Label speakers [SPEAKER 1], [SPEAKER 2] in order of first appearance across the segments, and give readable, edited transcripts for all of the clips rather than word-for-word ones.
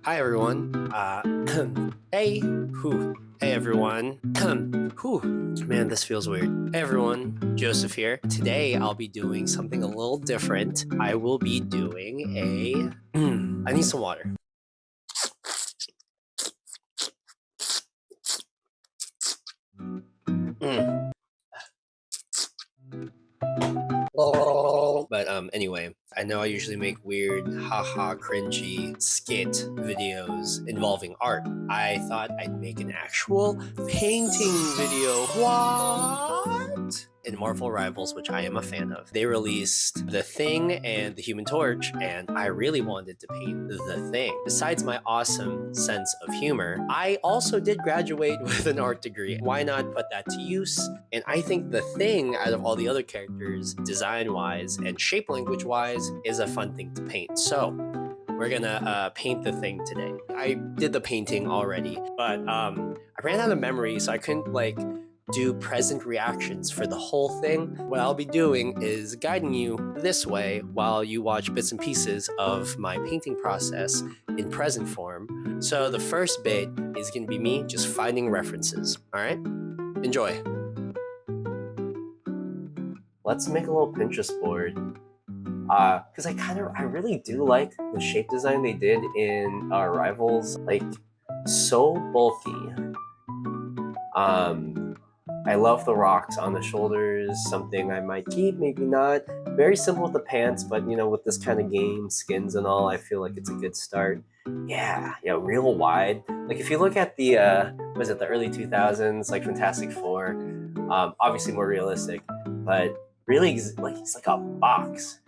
[SPEAKER 1] Hi everyone. Hey, hey everyone. Man, this feels weird. Hey everyone, Joseph here. Today I'll be doing something a little different. I will be doing I need some water. Mm. But anyway, I know I usually make weird, haha, cringy skit videos involving art. I thought I'd make an actual painting video. What? In Marvel Rivals, which I am a fan of, they released The Thing and The Human Torch, and I really wanted to paint The Thing. Besides my awesome sense of humor, I also did graduate with an art degree. Why not put that to use? And I think The Thing, out of all the other characters, design-wise and shape language-wise, is a fun thing to paint. So we're gonna paint The Thing today. I did the painting already, but I ran out of memory, so I couldn't do present reactions for the whole thing. What I'll be doing is guiding you this way while you watch bits and pieces of my painting process in present form. So the first bit is going to be me just finding references. All right, enjoy. Let's make a little Pinterest board. Because I really do like the shape design they did in Rivals. Like, so bulky. I love the rocks on the shoulders, something I might keep, maybe not. Very simple with the pants, but you know, with this kind of game, skins and all, I feel like it's a good start. Yeah, real wide. Like if you look at the, the early 2000s, like Fantastic Four, obviously more realistic, but really it's like a box.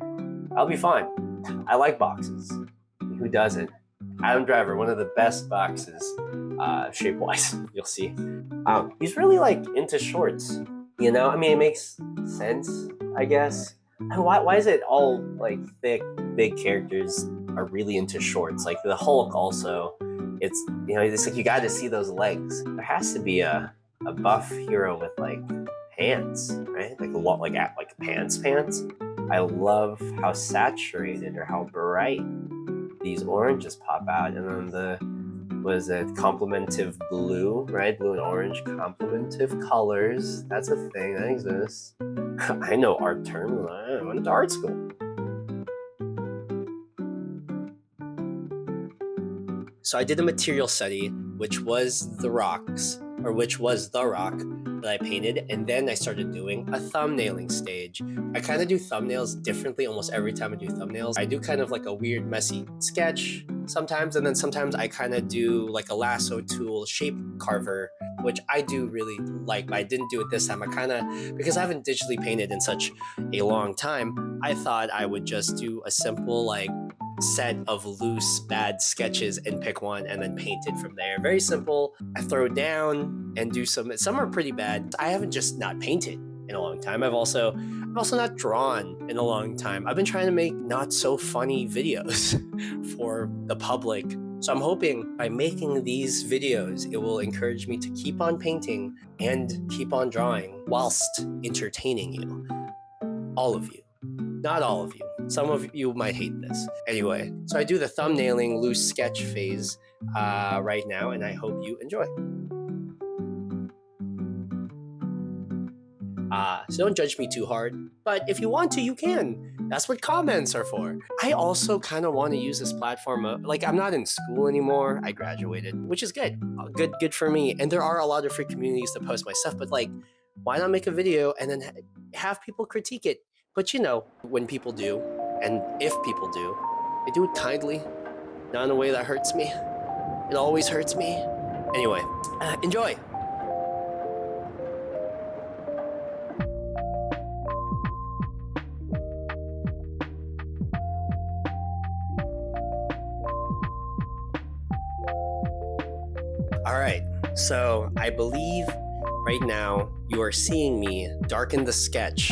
[SPEAKER 1] I'll be fine. I like boxes. Who doesn't? Adam Driver, one of the best boxes, shape-wise, you'll see. He's really into shorts, you know? I mean, it makes sense, I guess. Why is it all thick, big characters are really into shorts? Like the Hulk also, it's like you gotta see those legs. There has to be a buff hero with pants, right? Like pants. I love how saturated or how bright these oranges pop out, and then complementive blue, right? Blue and orange, complementive colors. That's a thing that exists. I know art terms. I went to art school. So I did a material study, which was the rock that I painted, and then I started doing a thumbnailing stage. I kind of do thumbnails differently almost every time I do thumbnails. I do kind of like a weird, messy sketch sometimes, and then sometimes I kind of do like a lasso tool shape carver, which I do really like, but I didn't do it this time. Because I haven't digitally painted in such a long time, I thought I would just do a simple set of loose bad sketches and pick one and then paint it from there. Very simple. I throw it down and do some are pretty bad. I haven't just not painted in a long time. I've also not drawn in a long time. I've been trying to make not so funny videos for the public. So I'm hoping by making these videos, it will encourage me to keep on painting and keep on drawing whilst entertaining you. All of you. Not all of you. Some of you might hate this. Anyway, so I do the thumbnailing loose sketch phase right now, and I hope you enjoy. So don't judge me too hard, but if you want to, you can. That's what comments are for. I also kind of want to use this platform. I'm not in school anymore. I graduated, which is good. Good for me. And there are a lot of free communities to post my stuff, but why not make a video and then have people critique it? But when people do, and if people do, they do it kindly, not in a way that hurts me. It always hurts me. Anyway, enjoy. All right, so I believe right now you are seeing me darken the sketch.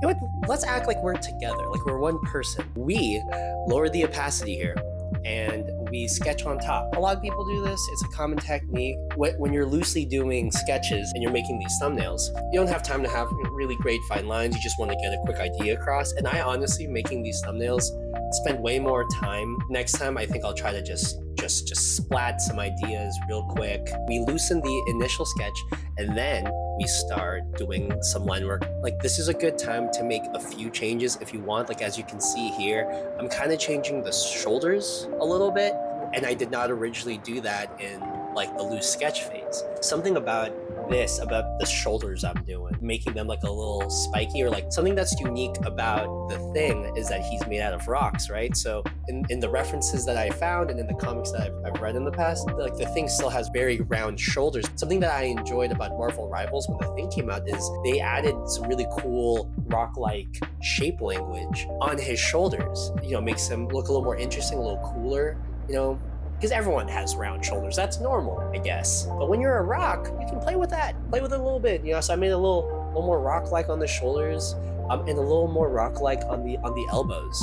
[SPEAKER 1] You know what? Let's act like we're together, like we're one person. We lower the opacity here and we sketch on top. A lot of people do this. It's a common technique. When you're loosely doing sketches and you're making these thumbnails, you don't have time to have really great fine lines. You just want to get a quick idea across. And I honestly, making these thumbnails, spend way more time. Next time, I think I'll try to just just splat some ideas real quick. We loosen the initial sketch, and then we start doing some line work. Like, this is a good time to make a few changes if you want. Like, as you can see here, I'm kind of changing the shoulders a little bit, and I did not originally do that in like the loose sketch phase. Something about the shoulders I'm doing, making them like a little spiky, or like something that's unique about the thing is that he's made out of rocks, right? So in the references that I found and in the comics that I've read in the past, like the thing still has very round shoulders. Something that I enjoyed about Marvel Rivals when the thing came out is they added some really cool rock-like shape language on his shoulders. You know, makes him look a little more interesting, a little cooler, you know, because everyone has round shoulders. That's normal, I guess. But when you're a rock, you can play with that. Play with it a little bit, you know. So I made a little more rock-like on the shoulders, and a little more rock-like on the elbows.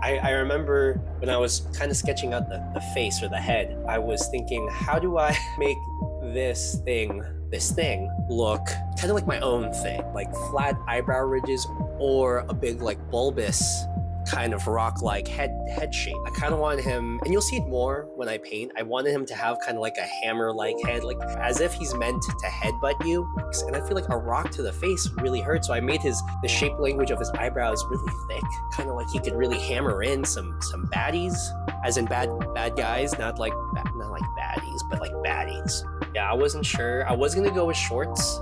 [SPEAKER 1] I remember when I was kind of sketching out the face or the head, I was thinking, how do I make this thing look kind of like my own thing, like flat eyebrow ridges or a big like bulbous kind of rock-like head shape. I kind of wanted him, and you'll see it more when I paint, I wanted him to have kind of like a hammer-like head, like as if he's meant to headbutt you. And I feel like a rock to the face really hurts, so I made the shape language of his eyebrows really thick, kind of like he could really hammer in some baddies, as in bad guys, not like baddies, but like baddies. Yeah, I wasn't sure. I was gonna go with shorts,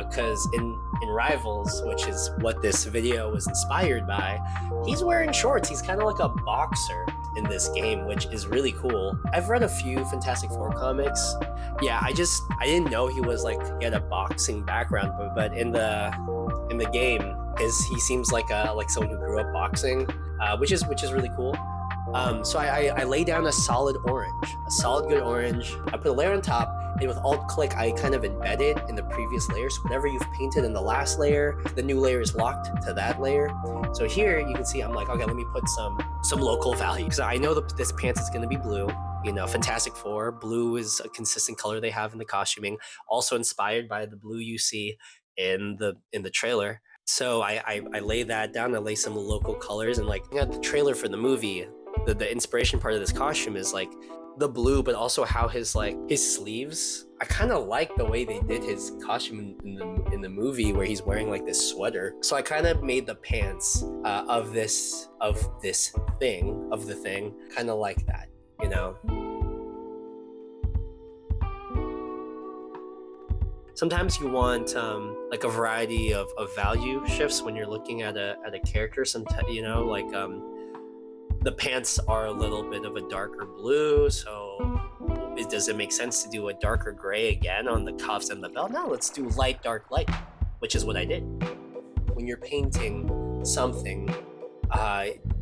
[SPEAKER 1] because in Rivals, which is what this video was inspired by, he's wearing shorts. He's kind of like a boxer in this game, which is really cool. I've read a few Fantastic Four comics. Yeah, I didn't know he had a boxing background, but in the game, he seems like someone who grew up boxing, which is really cool. So I lay down a solid good orange. I put a layer on top, and with Alt-click, I kind of embed it in the previous layer. So whenever you've painted in the last layer, the new layer is locked to that layer. So here you can see I'm like, okay, let me put some local value, because I know that this pants is going to be blue. You know, Fantastic Four, blue is a consistent color they have in the costuming, also inspired by the blue you see in the trailer. So I lay that down. I lay some local colors, and like, you know, the trailer for the movie, the inspiration part of this costume is like the blue, but also how his sleeves, I kind of like the way they did his costume in the movie, where he's wearing like this sweater. So I kind of made the pants of the thing kind of like that, you know. Sometimes you want like a variety of value shifts when you're looking at a character. Sometimes, you know, like the pants are a little bit of a darker blue, so does it make sense to do a darker gray again on the cuffs and the belt? No, let's do light, dark, light, which is what I did. When you're painting something,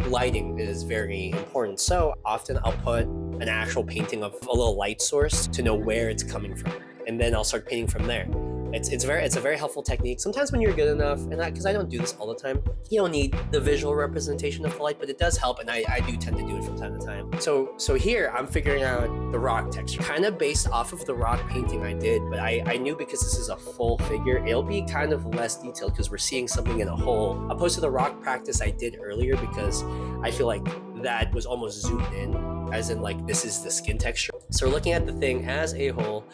[SPEAKER 1] lighting is very important. So often I'll put an actual painting of a little light source to know where it's coming from, and then I'll start painting from there. It's a very helpful technique. Sometimes when you're good enough, and because I don't do this all the time, you don't need the visual representation of the light, but it does help, and I do tend to do it from time to time. So here I'm figuring out the rock texture, kind of based off of the rock painting I did, but I knew because this is a full figure, it'll be kind of less detailed because we're seeing something in a hole, opposed to the rock practice I did earlier, because I feel like that was almost zoomed in, as in like this is the skin texture. So we're looking at the thing as a whole.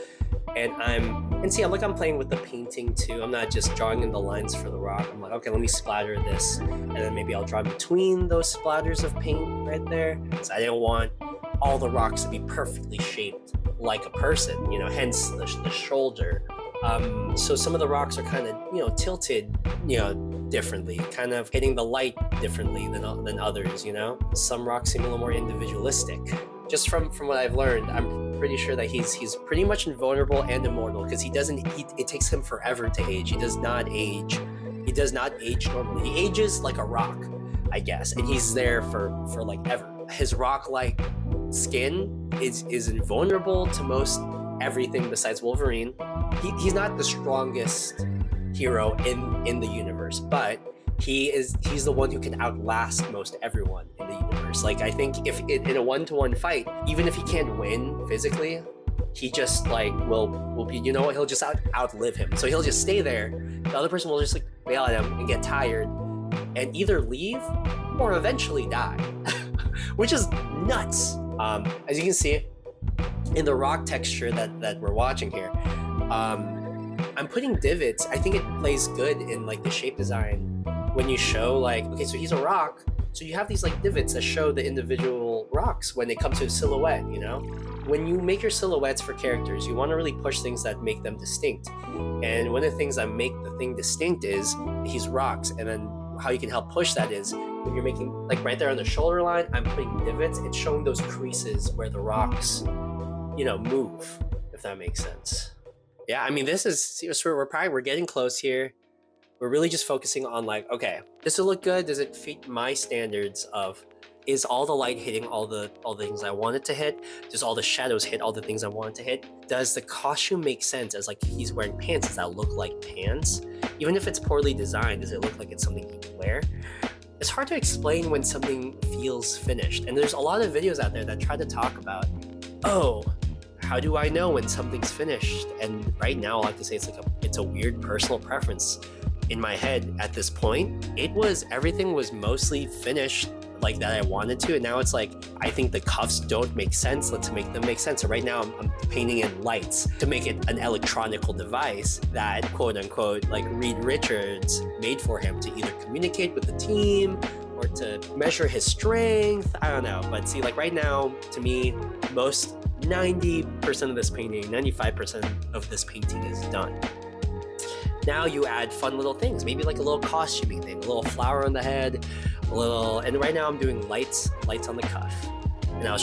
[SPEAKER 1] And I'm playing with the painting too. I'm not just drawing in the lines for the rock. I'm like, okay, let me splatter this, and then maybe I'll draw between those splatters of paint right there. Because I didn't want all the rocks to be perfectly shaped like a person, you know, hence the shoulder. So some of the rocks are kind of, you know, tilted, you know, differently, kind of hitting the light differently than others, you know. Some rocks seem a little more individualistic. Just from what I've learned, I'm pretty sure that he's pretty much invulnerable and immortal, because it takes him forever to age. He does not age normally. He ages like a rock, I guess, and he's there for like ever. His rock-like skin is invulnerable to most everything besides Wolverine. He's not the strongest hero in the universe, but he's the one who can outlast most everyone in the universe. Like, I think if in a one-to-one fight, even if he can't win physically, he just like will be, you know what, he'll just outlive him. So he'll just stay there. The other person will just like bail at him and get tired and either leave or eventually die, which is nuts. As you can see, in the rock texture that we're watching here, I'm putting divots. I think it plays good in like the shape design when you show like, okay, so he's a rock, so you have these like divots that show the individual rocks when it comes to a silhouette, you know? When you make your silhouettes for characters, you want to really push things that make them distinct. And one of the things that make the thing distinct is he's rocks. And then how you can help push that is when you're making, like right there on the shoulder line, I'm putting divots. It's showing those creases where the rocks, you know, move, if that makes sense. Yeah, I mean, this is, we're getting close here. We're really just focusing on like, okay, does it look good? Does it fit my standards of, is all the light hitting all the things I want it to hit? Does all the shadows hit all the things I want it to hit? Does the costume make sense as like he's wearing pants? Does that look like pants? Even if it's poorly designed, does it look like it's something he would wear? It's hard to explain when something feels finished. And there's a lot of videos out there that try to talk about, oh, how do I know when something's finished? And right now, I like to say it's a weird personal preference. In my head at this point, everything was mostly finished like that I wanted to, and now it's like I think the cuffs don't make sense. Let's make them make sense. So right now I'm painting in lights to make it an electronical device that quote unquote like Reed Richards made for him to either communicate with the team or to measure his strength. I don't know, but see, like right now to me, most 90% of this painting, 95% of this painting is done. Now you add fun little things, maybe like a little costuming thing, a little flower on the head, a little, and right now I'm doing lights on the cuff. And I was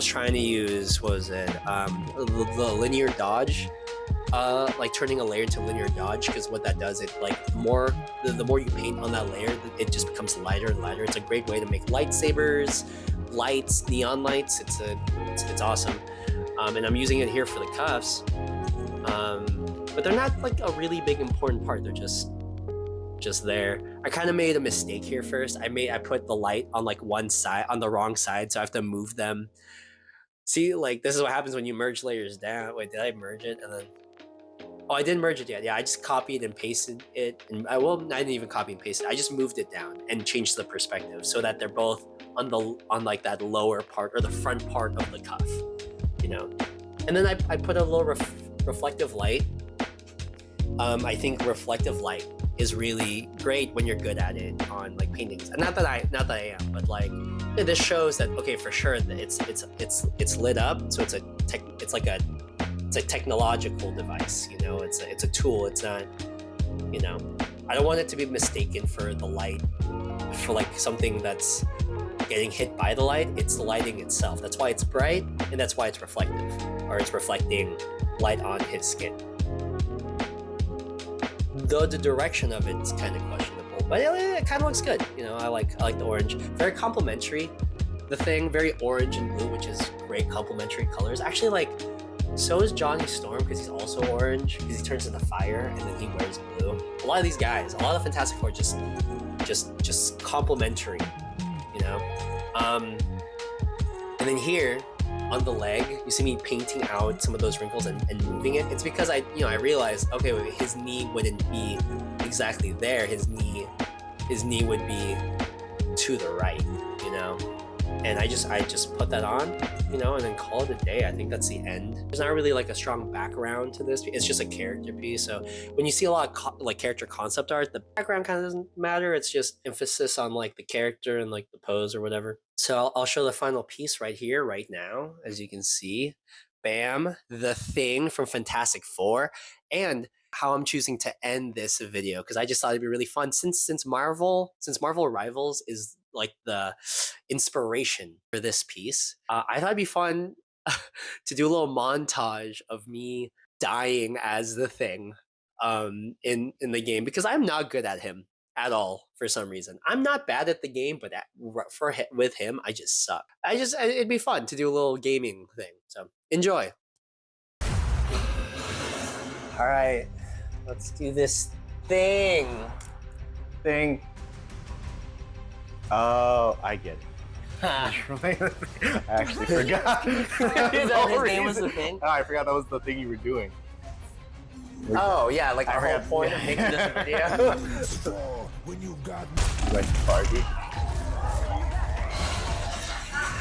[SPEAKER 1] trying to use, what was it, the linear dodge, like turning a layer into linear dodge, because what that does, it like the more you paint on that layer, it just becomes lighter and lighter. It's a great way to make lightsabers, lights, neon lights. It's awesome, and I'm using it here for the cuffs. But they're not like a really big important part. They're just there. I kind of made a mistake here first. I put the light on like one side, on the wrong side, so I have to move them. See, like this is what happens when you merge layers down. Wait, did I merge it? And then, oh, I didn't merge it yet. Yeah, I just copied and pasted it. And I didn't even copy and paste it. I just moved it down and changed the perspective so that they're both on like that lower part or the front part of the cuff, you know. And then I put a little reflective light. I think reflective light is really great when you're good at it on like paintings. And not that I am, but like this shows that okay, for sure that it's lit up. So it's a technological device, you know. It's a tool. It's not, you know. I don't want it to be mistaken for the light, for like something that's getting hit by the light. It's the lighting itself. That's why it's bright, and that's why it's reflective, or it's reflecting light on his skin. Though the direction of it's kind of questionable, but it kind of looks good. You know, I like the orange. Very complementary. The thing, very orange and blue, which is great complementary colors. Actually, like, so is Johnny Storm because he's also orange because he turns into fire and then he wears blue. A lot of these guys, a lot of Fantastic Four, just complementary. You know, and then here on the leg, you see me painting out some of those wrinkles and moving it. It's because I realized, okay, wait, his knee wouldn't be exactly there. His knee would be to the right, you know. And I just put that on, you know, and then call it a day. I think that's the end. There's not really like a strong background to this. It's just a character piece. So when you see a lot of like character concept art, the background kind of doesn't matter. It's just emphasis on like the character and like the pose or whatever. So I'll show the final piece right here, right now, as you can see. Bam, the Thing from Fantastic Four, and how I'm choosing to end this video, because I just thought it'd be really fun since Marvel Rivals is like the inspiration for this piece. I thought it'd be fun to do a little montage of me dying as the Thing in the game, because I'm not good at him at all for some reason. I'm not bad at the game, but with him, I just suck. It'd be fun to do a little gaming thing. So enjoy. All right, let's do this thing.
[SPEAKER 2] Oh, I get it. I actually forgot.
[SPEAKER 1] His name was the Thing?
[SPEAKER 2] Oh, I forgot that was the thing you were doing.
[SPEAKER 1] Oh, yeah, like the whole point of making this video.
[SPEAKER 2] Like party.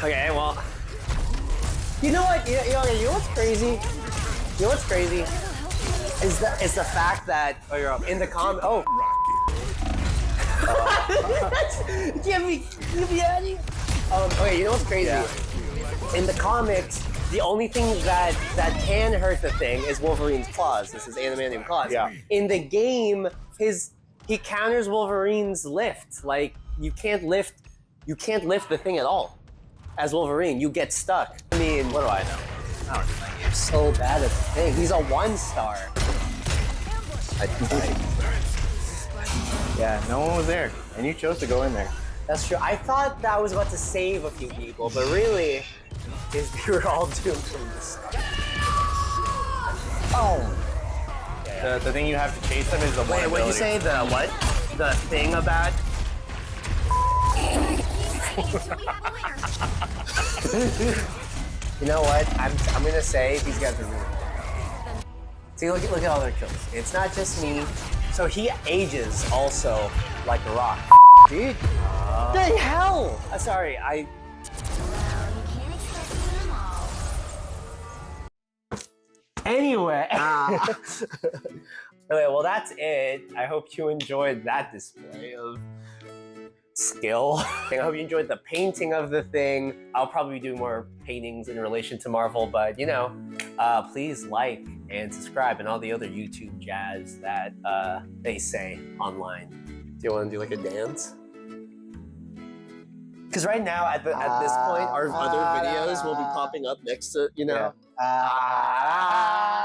[SPEAKER 1] Okay, well, You know what? You know what's crazy? You know what's crazy? Is the fact that
[SPEAKER 2] you're up.
[SPEAKER 1] in the Get me out of here. Okay, you know what's crazy?
[SPEAKER 2] Yeah.
[SPEAKER 1] In the comics, the only thing that can hurt the thing is Wolverine's claws. This is adamantium claws.
[SPEAKER 2] Yeah.
[SPEAKER 1] In the game, he counters Wolverine's lift. Like you can't lift the thing at all. As Wolverine, you get stuck. I mean, what do I know? I don't know. You're so bad at the thing. He's a 1-star.
[SPEAKER 2] Yeah, no one was there, and you chose to go in there.
[SPEAKER 1] That's true. I thought that was about to save a few people, but really, they were all doomed from the start. Oh.
[SPEAKER 2] The thing you have to chase them is the one
[SPEAKER 1] Wait, what did you say? The what? The thing about? You know what? I'm gonna say these guys are really good. See, look at all their kills. It's not just me. So he ages also like a rock. Dude. The hell! Sorry, Anyway. Okay, well that's it. I hope you enjoyed that display of skill. I hope you enjoyed the painting of the thing. I'll probably do more paintings in relation to Marvel, but you know, please like and subscribe and all the other YouTube jazz that they say online. Do you want to do like a dance? Because right now, at this point, our other videos will be popping up next to, you know.
[SPEAKER 2] Yeah.